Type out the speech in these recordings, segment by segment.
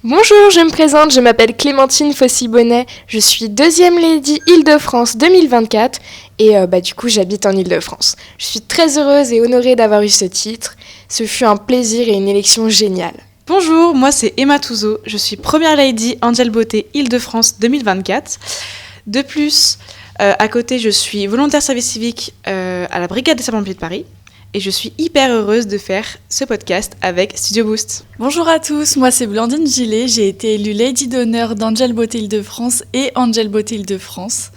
Bonjour, je me présente, je m'appelle Clémentine Fossy-Bonnet, je suis deuxième Lady Île-de-France 2024 et du coup j'habite en Île-de-France. Je suis très heureuse et honorée d'avoir eu ce titre, ce fut un plaisir et une élection géniale. Bonjour, moi c'est Emma Touzeau, je suis première Lady Angel Beauté Île-de-France 2024. De plus, à côté je suis volontaire service civique à la Brigade des sapeurs-pompiers de Paris. Et je suis hyper heureuse de faire ce podcast avec Studio Boost. Bonjour à tous, moi c'est Blandine Gillet, j'ai été élue Lady d'honneur d'Angel Beauté Île-de-France et Angel Beauté Île-de-France.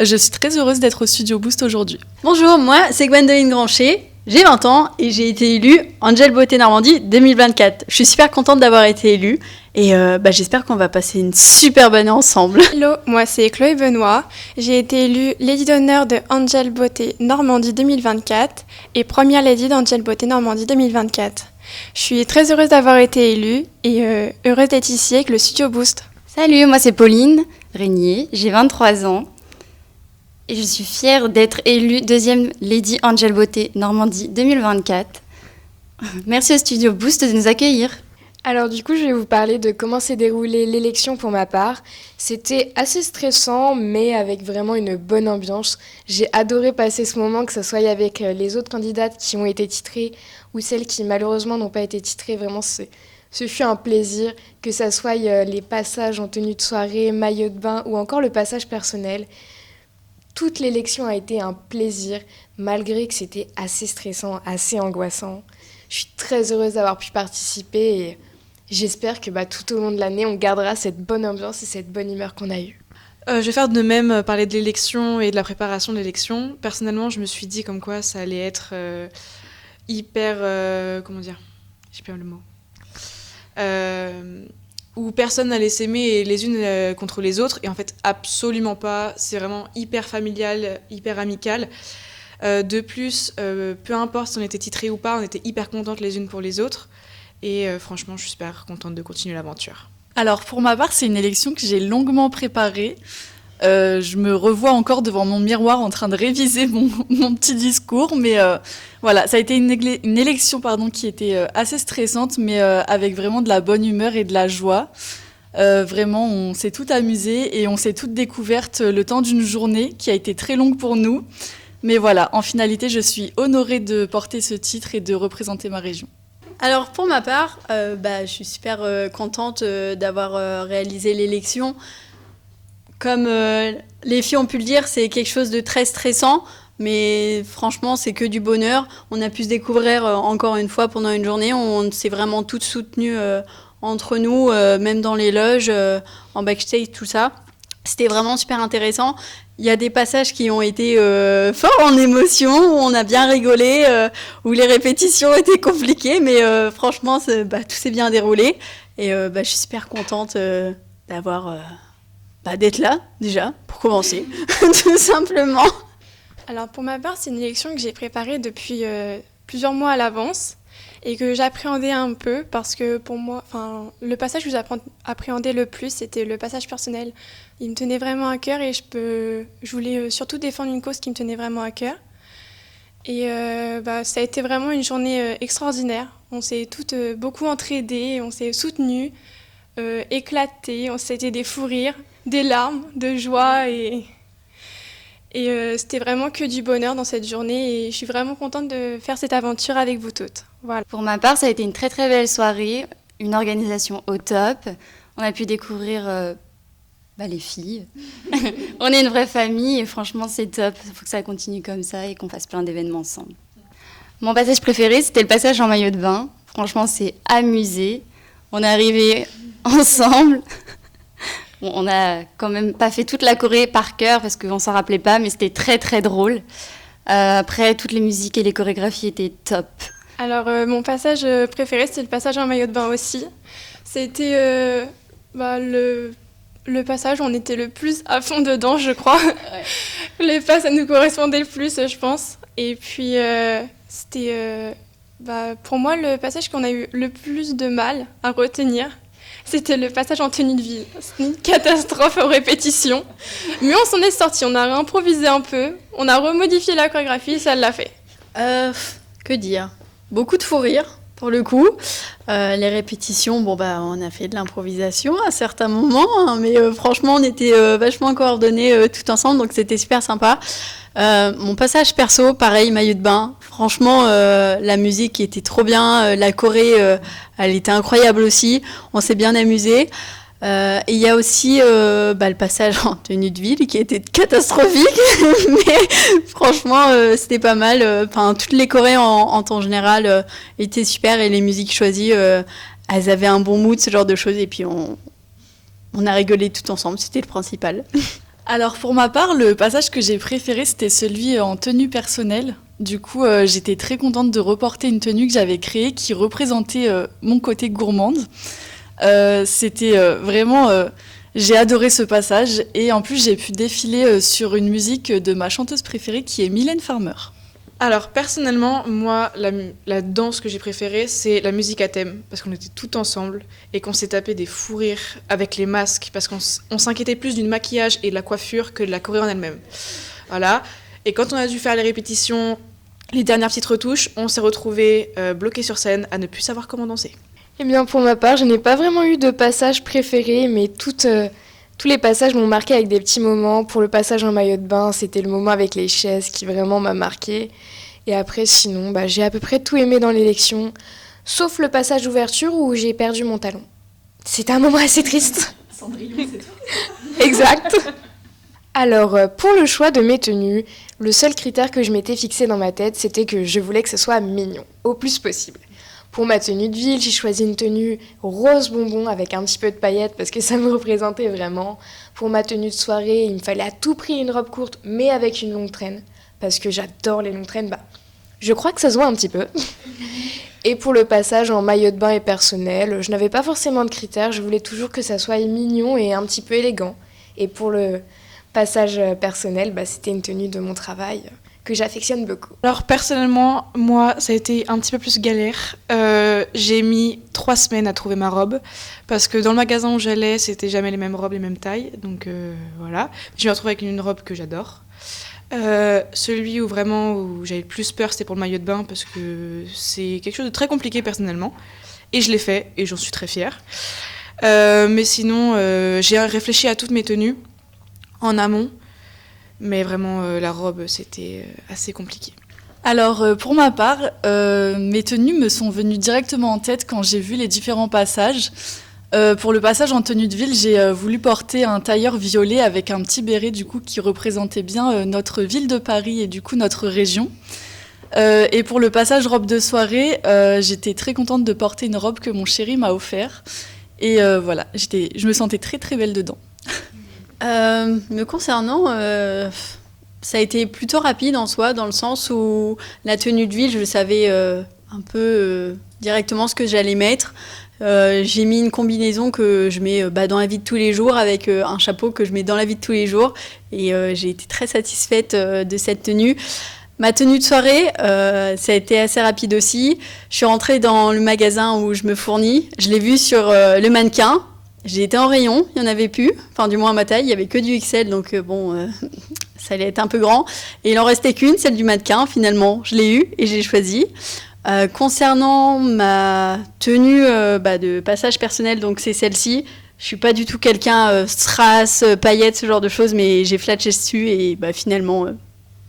Je suis très heureuse d'être au Studio Boost aujourd'hui. Bonjour, moi c'est Gwendoline Grancher, j'ai 20 ans et j'ai été élue Angel Beauté Normandie 2024. Je suis super contente d'avoir été élue et j'espère qu'on va passer une super bonne année ensemble. Hello, moi c'est Chloé Benoît, j'ai été élue Lady d'honneur de Angel Beauté Normandie 2024 et première Lady d'Angel Beauté Normandie 2024. Je suis très heureuse d'avoir été élue et heureuse d'être ici avec le Studio Boost. Salut, moi c'est Pauline Régnier, j'ai 23 ans et je suis fière d'être élue deuxième Lady Angel Beauté Normandie 2024. Merci au Studio Boost de nous accueillir. Alors du coup, je vais vous parler de comment s'est déroulée l'élection pour ma part. C'était assez stressant, mais avec vraiment une bonne ambiance. J'ai adoré passer ce moment, que ce soit avec les autres candidates qui ont été titrées ou celles qui malheureusement n'ont pas été titrées. Vraiment, ce fut un plaisir, que ce soit les passages en tenue de soirée, maillot de bain ou encore le passage personnel. Toute l'élection a été un plaisir, malgré que c'était assez stressant, assez angoissant. Je suis très heureuse d'avoir pu participer et j'espère que tout au long de l'année, on gardera cette bonne ambiance et cette bonne humeur qu'on a eue. Je vais faire de même, parler de l'élection et de la préparation de l'élection. Personnellement, je me suis dit comme quoi ça allait être hyper... J'ai perdu le mot. Où personne n'allait s'aimer les unes contre les autres. Et en fait, absolument pas. C'est vraiment hyper familial, hyper amical. De plus, peu importe si on était titrés ou pas, on était hyper contentes les unes pour les autres. Et franchement, je suis super contente de continuer l'aventure. Alors pour ma part, c'est une élection que j'ai longuement préparée. Je me revois encore devant mon miroir en train de réviser mon petit discours. Mais voilà, ça a été une élection qui était assez stressante, mais avec vraiment de la bonne humeur et de la joie. Vraiment, on s'est toutes amusées et on s'est toutes découvertes le temps d'une journée qui a été très longue pour nous. Mais voilà, en finalité, je suis honorée de porter ce titre et de représenter ma région. Alors pour ma part, je suis super contente d'avoir réalisé l'élection. Comme les filles ont pu le dire, c'est quelque chose de très stressant, mais franchement, c'est que du bonheur. On a pu se découvrir encore une fois pendant une journée. On s'est vraiment toutes soutenues entre nous, même dans les loges, en backstage, tout ça. C'était vraiment super intéressant. Il y a des passages qui ont été forts en émotion, où on a bien rigolé, où les répétitions étaient compliquées, mais franchement, tout s'est bien déroulé. Et je suis super contente d'être là, déjà, pour commencer, tout simplement. Alors pour ma part, c'est une élection que j'ai préparée depuis plusieurs mois à l'avance et que j'appréhendais un peu parce que pour moi, le passage que j'appréhendais le plus, c'était le passage personnel. Il me tenait vraiment à cœur et je voulais surtout défendre une cause qui me tenait vraiment à cœur. Et ça a été vraiment une journée extraordinaire. On s'est toutes beaucoup entraidées, on s'est soutenues, éclatées, c'était des fous rires, des larmes, de joie et c'était vraiment que du bonheur dans cette journée et je suis vraiment contente de faire cette aventure avec vous toutes. Voilà. Pour ma part, ça a été une très très belle soirée, une organisation au top. On a pu découvrir les filles. On est une vraie famille et franchement c'est top. Il faut que ça continue comme ça et qu'on fasse plein d'événements ensemble. Mon passage préféré, c'était le passage en maillot de bain. Franchement, c'est amusé. On est arrivés ensemble. Bon, on n'a quand même pas fait toute la choré par cœur parce qu'on ne s'en rappelait pas, mais c'était très très drôle. Après, toutes les musiques et les chorégraphies étaient top. Alors, mon passage préféré, c'était le passage en maillot de bain aussi. C'était le passage où on était le plus à fond dedans, je crois. Ouais. Les pas, ça nous correspondait le plus, je pense. Et puis, c'était pour moi le passage qu'on a eu le plus de mal à retenir. C'était le passage en tenue de ville. C'était une catastrophe aux répétitions. Mais on s'en est sortis, on a improvisé un peu, on a remodifié la chorégraphie, ça l'a fait. Que dire ? Beaucoup de fou rire, pour le coup. Les répétitions, bon, bah, on a fait de l'improvisation à certains moments, hein, mais franchement, on était vachement coordonnés tout ensemble, donc c'était super sympa. Mon passage perso, pareil, maillot de bain. Franchement, la musique était trop bien. La choré, elle était incroyable aussi. On s'est bien amusé. Et il y a aussi le passage en tenue de ville qui a été catastrophique. Mais franchement, c'était pas mal. Enfin, toutes les chorés en temps général étaient super. Et les musiques choisies, elles avaient un bon mood, ce genre de choses. Et puis, on a rigolé tout ensemble. C'était le principal. Alors pour ma part, le passage que j'ai préféré, c'était celui en tenue personnelle. Du coup, j'étais très contente de reporter une tenue que j'avais créée qui représentait mon côté gourmande. C'était vraiment... j'ai adoré ce passage et en plus j'ai pu défiler sur une musique de ma chanteuse préférée qui est Mylène Farmer. Alors, personnellement, moi, la danse que j'ai préférée, c'est la musique à thème, parce qu'on était tout ensemble et qu'on s'est tapé des fous rires avec les masques, parce qu'on s'inquiétait plus du maquillage et de la coiffure que de la choré en elle-même. Voilà. Et quand on a dû faire les répétitions, les dernières petites retouches, on s'est retrouvés bloqués sur scène à ne plus savoir comment danser. Eh bien, pour ma part, je n'ai pas vraiment eu de passage préféré, mais tous les passages m'ont marqué avec des petits moments. Pour le passage en maillot de bain, c'était le moment avec les chaises qui vraiment m'a marqué. Et après, sinon, j'ai à peu près tout aimé dans l'élection, sauf le passage d'ouverture où j'ai perdu mon talon. C'était un moment assez triste. Cendrillon, c'est tout. Exact. Alors, pour le choix de mes tenues, le seul critère que je m'étais fixé dans ma tête, c'était que je voulais que ce soit mignon, au plus possible. Pour ma tenue de ville, j'ai choisi une tenue rose bonbon avec un petit peu de paillettes parce que ça me représentait vraiment. Pour ma tenue de soirée, il me fallait à tout prix une robe courte mais avec une longue traîne parce que j'adore les longues traînes. Je crois que ça se voit un petit peu. Et pour le passage en maillot de bain et personnel, je n'avais pas forcément de critères, je voulais toujours que ça soit mignon et un petit peu élégant. Et pour le passage personnel, c'était une tenue de mon travail que j'affectionne beaucoup. Alors personnellement, moi, ça a été un petit peu plus galère. J'ai mis 3 semaines à trouver ma robe parce que dans le magasin où j'allais, c'était jamais les mêmes robes, les mêmes tailles. Donc voilà. Je me retrouve avec une robe que j'adore. Celui où j'avais le plus peur, c'était pour le maillot de bain parce que c'est quelque chose de très compliqué personnellement. Et je l'ai fait et j'en suis très fière. Mais sinon, j'ai réfléchi à toutes mes tenues en amont. Mais vraiment, la robe, c'était assez compliqué. Alors pour ma part, mes tenues me sont venues directement en tête quand j'ai vu les différents passages. Pour le passage en tenue de ville, j'ai voulu porter un tailleur violet avec un petit béret du coup qui représentait bien notre ville de Paris et du coup notre région. Et pour le passage robe de soirée, j'étais très contente de porter une robe que mon chéri m'a offert. Et voilà, je me sentais très très belle dedans. Me concernant, ça a été plutôt rapide en soi, dans le sens où la tenue de ville, je savais un peu directement ce que j'allais mettre. J'ai mis une combinaison que je mets dans la vie de tous les jours avec un chapeau que je mets dans la vie de tous les jours. Et j'ai été très satisfaite de cette tenue. Ma tenue de soirée, ça a été assez rapide aussi. Je suis rentrée dans le magasin où je me fournis. Je l'ai vu sur le mannequin. J'ai été en rayon, il n'y en avait plus, enfin du moins à ma taille, il n'y avait que du XL, donc ça allait être un peu grand. Et il en restait qu'une, celle du mannequin, finalement. Je l'ai eue et j'ai choisi. Concernant ma tenue de passage personnel, donc c'est celle-ci. Je suis pas du tout quelqu'un strass, paillettes, ce genre de choses, mais j'ai flatché dessus et finalement,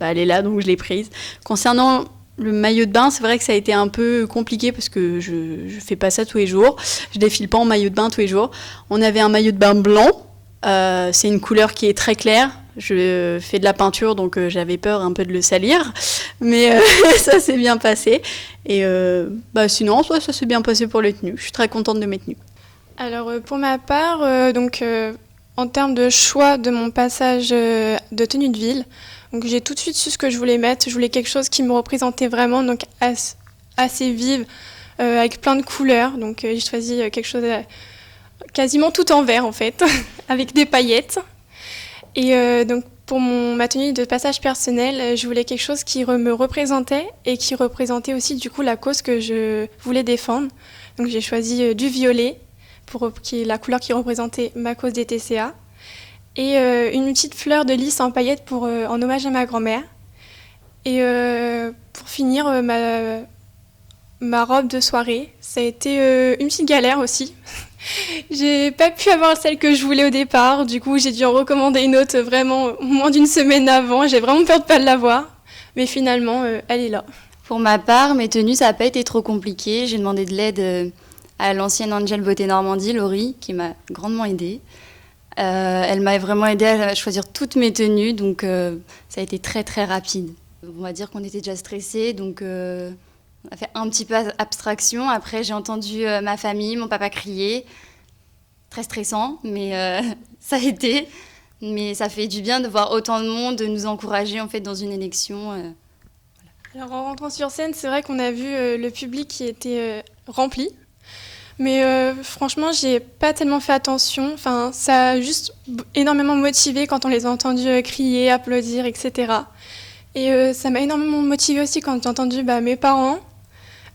elle est là, donc je l'ai prise. Concernant le maillot de bain, c'est vrai que ça a été un peu compliqué parce que je fais pas ça tous les jours. Je défile pas en maillot de bain tous les jours. On avait un maillot de bain blanc. C'est une couleur qui est très claire. Je fais de la peinture, donc j'avais peur un peu de le salir. Mais ça s'est bien passé. Et sinon, ça s'est bien passé pour les tenues. Je suis très contente de mes tenues. Alors, pour ma part, en termes de choix de mon passage de tenue de ville, donc j'ai tout de suite su ce que je voulais mettre. Je voulais quelque chose qui me représentait vraiment, donc assez vive, avec plein de couleurs. Donc j'ai choisi quelque chose quasiment tout en vert en fait, avec des paillettes. Et donc pour ma tenue de passage personnel, je voulais quelque chose qui me représentait et qui représentait aussi du coup la cause que je voulais défendre. Donc j'ai choisi du violet, qui est la couleur qui représentait ma cause des TCA. Et une petite fleur de lys en paillettes en hommage à ma grand-mère. Et pour finir, ma robe de soirée. Ça a été une petite galère aussi. J'ai pas pu avoir celle que je voulais au départ. Du coup, j'ai dû en recommander une autre vraiment moins d'une semaine avant. J'ai vraiment peur de pas l'avoir. Mais finalement, elle est là. Pour ma part, mes tenues, ça n'a pas été trop compliqué. J'ai demandé de l'aide à l'ancienne Angel Beauté Normandie, Laurie, qui m'a grandement aidée. Elle m'a vraiment aidée à choisir toutes mes tenues, donc ça a été très très rapide. On va dire qu'on était déjà stressés, donc on a fait un petit peu abstraction. Après, j'ai entendu ma famille, mon papa crier. Très stressant, mais ça a été. Mais ça fait du bien de voir autant de monde, de nous encourager en fait dans une élection. Alors en rentrant sur scène, c'est vrai qu'on a vu le public qui était rempli. Mais franchement, j'ai pas tellement fait attention. Enfin, ça a juste énormément motivé quand on les a entendus crier, applaudir, etc. Et ça m'a énormément motivée aussi quand j'ai entendu mes parents,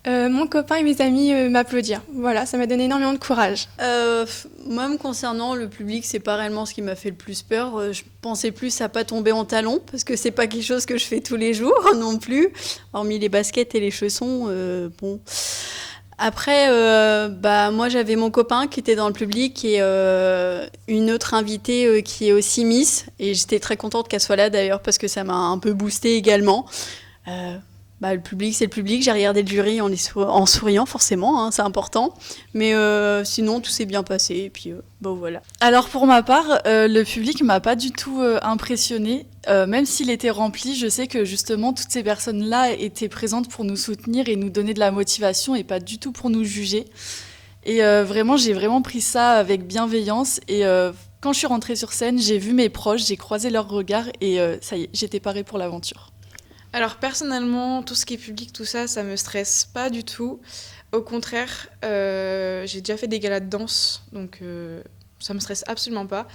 mon copain et mes amis m'applaudir. Voilà, ça m'a donné énormément de courage. Moi, me concernant, le public, c'est pas réellement ce qui m'a fait le plus peur. Je pensais plus à pas tomber en talons, parce que c'est pas quelque chose que je fais tous les jours non plus. Hormis les baskets et les chaussons, bon... Après, moi j'avais mon copain qui était dans le public et une autre invitée qui est aussi Miss. Et j'étais très contente qu'elle soit là d'ailleurs parce que ça m'a un peu boostée également. Le public, c'est le public. J'ai regardé le jury en souriant forcément, hein, c'est important. Mais sinon, tout s'est bien passé. Et puis, voilà. Alors pour ma part, le public m'a pas du tout impressionnée. Même s'il était rempli, je sais que justement toutes ces personnes-là étaient présentes pour nous soutenir et nous donner de la motivation et pas du tout pour nous juger. Et vraiment, j'ai vraiment pris ça avec bienveillance. Et quand je suis rentrée sur scène, j'ai vu mes proches, j'ai croisé leurs regards et ça y est, j'étais parée pour l'aventure. Alors personnellement, tout ce qui est public, tout ça, ça me stresse pas du tout. Au contraire, j'ai déjà fait des galas de danse, donc ça me stresse absolument pas.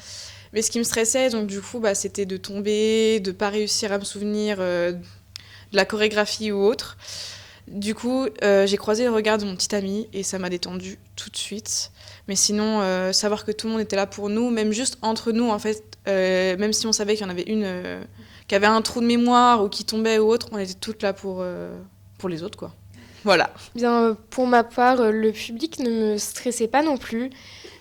Mais ce qui me stressait, donc du coup, c'était de tomber, de pas réussir à me souvenir de la chorégraphie ou autre. Du coup, j'ai croisé le regard de mon petit ami et ça m'a détendue tout de suite. Mais sinon, savoir que tout le monde était là pour nous, même juste entre nous, en fait, même si on savait qu'il y en avait une qui avait un trou de mémoire ou qui tombait ou autre, on était toutes là pour les autres, quoi. Voilà. Bien, pour ma part, le public ne me stressait pas non plus.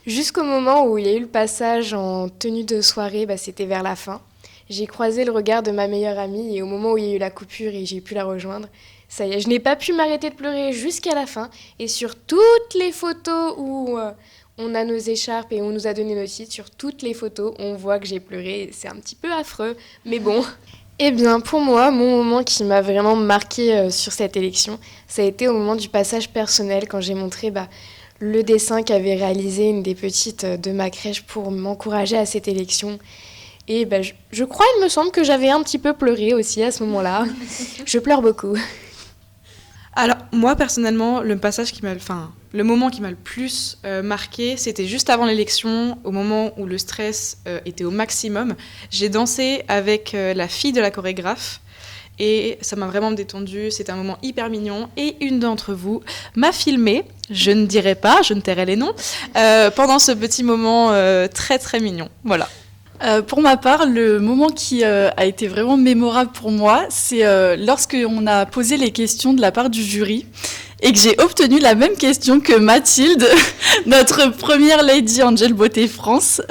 Jusqu'au moment où il y a eu le passage en tenue de soirée, c'était vers la fin. J'ai croisé le regard de ma meilleure amie et au moment où il y a eu la coupure et j'ai pu la rejoindre, ça y est, je n'ai pas pu m'arrêter de pleurer jusqu'à la fin. Et sur toutes les photos où on a nos écharpes et on nous a donné nos titres, sur toutes les photos, on voit que j'ai pleuré. C'est un petit peu affreux, mais bon. Eh bien, pour moi, mon moment qui m'a vraiment marqué sur cette élection, ça a été au moment du passage personnel, quand j'ai montré le dessin qu'avait réalisé une des petites de ma crèche pour m'encourager à cette élection. Et je crois, il me semble que j'avais un petit peu pleuré aussi à ce moment-là. Je pleure beaucoup. Alors, moi, personnellement, le moment qui m'a le plus marqué, c'était juste avant l'élection, au moment où le stress était au maximum. J'ai dansé avec la fille de la chorégraphe et ça m'a vraiment détendue. C'était un moment hyper mignon et une d'entre vous m'a filmée, je ne dirai pas, je ne tairai les noms, pendant ce petit moment très très mignon. Voilà. Pour ma part, le moment qui a été vraiment mémorable pour moi, c'est lorsqu'on a posé les questions de la part du jury et que j'ai obtenu la même question que Mathilde, notre première Lady Angel Beauté France.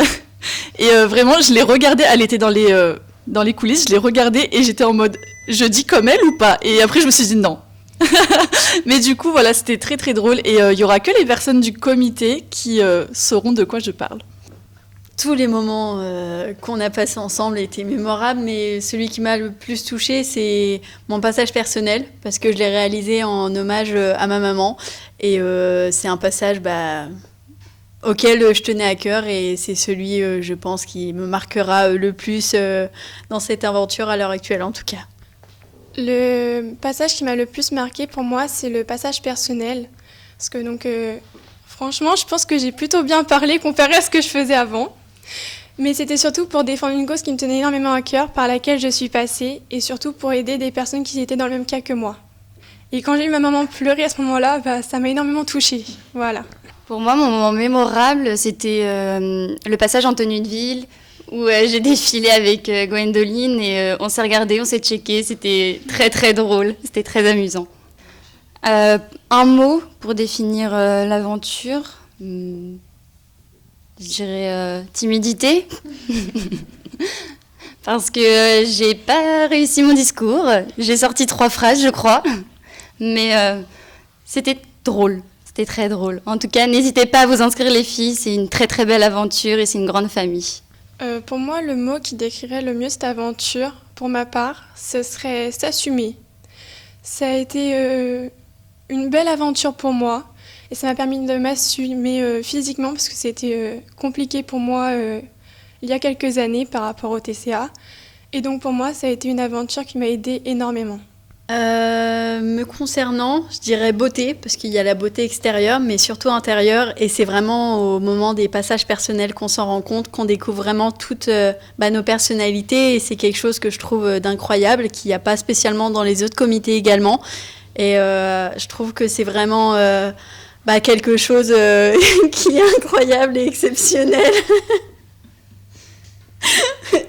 Et vraiment, je l'ai regardée, elle était dans les coulisses, je l'ai regardée et j'étais en mode, je dis comme elle ou pas? Et après, je me suis dit non. Mais du coup, voilà, c'était très très drôle et il y aura que les personnes du comité qui sauront de quoi je parle. Tous les moments qu'on a passés ensemble étaient mémorables, mais celui qui m'a le plus touchée, c'est mon passage personnel, parce que je l'ai réalisé en hommage à ma maman. Et c'est un passage auquel je tenais à cœur, et c'est celui, je pense, qui me marquera le plus dans cette aventure à l'heure actuelle, en tout cas. Le passage qui m'a le plus marqué pour moi, c'est le passage personnel. Parce que donc, franchement, je pense que j'ai plutôt bien parlé comparé à ce que je faisais avant. Mais c'était surtout pour défendre une cause qui me tenait énormément à cœur, par laquelle je suis passée, et surtout pour aider des personnes qui étaient dans le même cas que moi. Et quand j'ai vu ma maman pleurer à ce moment-là, ça m'a énormément touchée. Voilà. Pour moi, mon moment mémorable, c'était le passage en tenue de ville, où j'ai défilé avec Gwendoline, et on s'est regardé, on s'est checké, c'était très très drôle, c'était très amusant. Un mot pour définir l'aventure. Je dirais timidité. Parce que j'ai pas réussi mon discours. J'ai sorti 3 phrases, je crois. Mais c'était drôle. C'était très drôle. En tout cas, n'hésitez pas à vous inscrire, les filles. C'est une très très belle aventure et c'est une grande famille. Pour moi, le mot qui décrirait le mieux cette aventure, pour ma part, ce serait s'assumer. Ça a été une belle aventure pour moi et ça m'a permis de m'assumer physiquement parce que c'était compliqué pour moi il y a quelques années par rapport au TCA. Et donc pour moi, ça a été une aventure qui m'a aidée énormément. Me concernant, je dirais beauté, parce qu'il y a la beauté extérieure, mais surtout intérieure. Et c'est vraiment au moment des passages personnels qu'on s'en rend compte, qu'on découvre vraiment toutes nos personnalités. Et c'est quelque chose que je trouve d'incroyable, qu'il n'y a pas spécialement dans les autres comités également. Et je trouve que c'est vraiment quelque chose qui est incroyable et exceptionnel.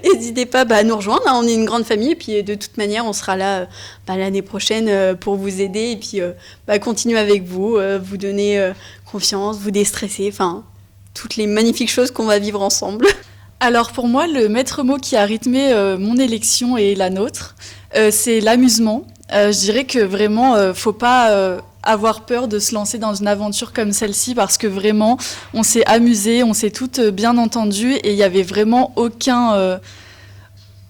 N'hésitez pas à nous rejoindre, on est une grande famille et puis de toute manière on sera là l'année prochaine pour vous aider et puis continuer avec vous, vous donner confiance, vous déstresser, enfin toutes les magnifiques choses qu'on va vivre ensemble. Alors pour moi, le maître mot qui a rythmé mon élection et la nôtre, c'est l'amusement. Je dirais que vraiment, faut pas avoir peur de se lancer dans une aventure comme celle-ci parce que vraiment, on s'est amusé, on s'est toutes bien entendues et il y avait vraiment aucun,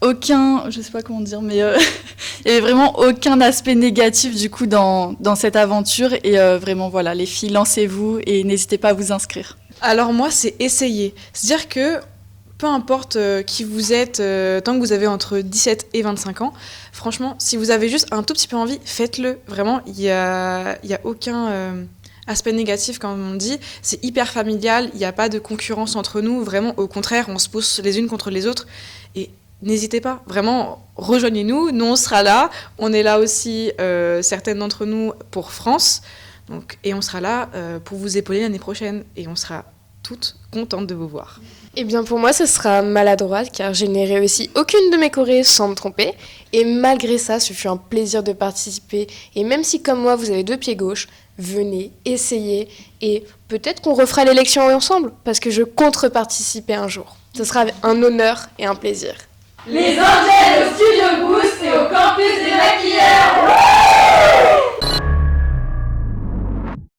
je sais pas comment dire, mais il y avait vraiment aucun aspect négatif du coup dans cette aventure et vraiment voilà, les filles, lancez-vous et n'hésitez pas à vous inscrire. Alors moi, c'est essayer. C'est-à-dire que peu importe qui vous êtes, tant que vous avez entre 17 et 25 ans, franchement, si vous avez juste un tout petit peu envie, faites-le. Vraiment, il y a aucun aspect négatif, comme on dit. C'est hyper familial, il n'y a pas de concurrence entre nous. Vraiment, au contraire, on se pousse les unes contre les autres. Et n'hésitez pas, vraiment, rejoignez-nous. Nous, on sera là. On est là aussi, certaines d'entre nous, pour France. Donc, et on sera là pour vous épauler l'année prochaine. Et on sera toutes contentes de vous voir. Eh bien pour moi, ce sera maladroite car je n'ai réussi aucune de mes chorés sans me tromper. Et malgré ça, ce fut un plaisir de participer. Et même si comme moi, vous avez 2 pieds gauches, venez, essayez. Et peut-être qu'on refera l'élection ensemble parce que je compte reparticiper un jour. Ce sera un honneur et un plaisir. Les Angels au Studio Boost et au campus des maquilleurs.